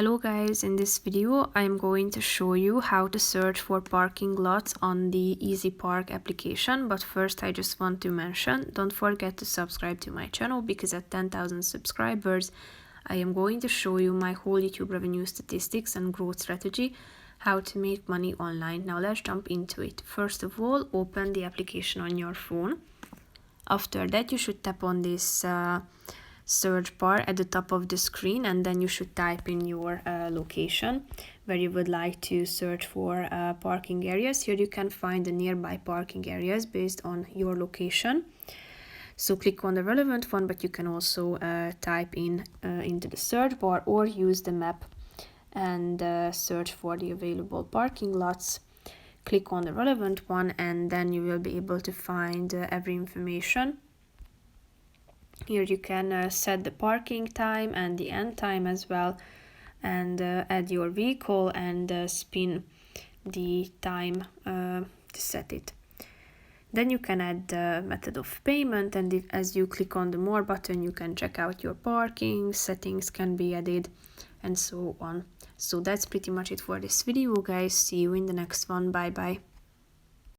Hello guys, in this video I am going to show you how to search for parking lots on the EasyPark application, but first I just want to mention, don't forget to subscribe to my channel because at 10,000 subscribers I am going to show you my whole YouTube revenue statistics and growth strategy, how to make money online. Now let's jump into it. First of all, open the application on your phone. After that you should tap on this search bar at the top of the screen, and then you should type in your location where you would like to search for parking areas. Here you can find the nearby parking areas based on your location. So click on the relevant one, but you can also type in into the search bar or use the map and search for the available parking lots. Click on the relevant one and then you will be able to find every information. Here you can set the parking time and the end time as well, and add your vehicle and spin the time to set it. Then you can add the method of payment, and as you click on the more button you can check out your parking, settings can be added and so on. So that's pretty much it for this video guys. See you in the next one. Bye bye.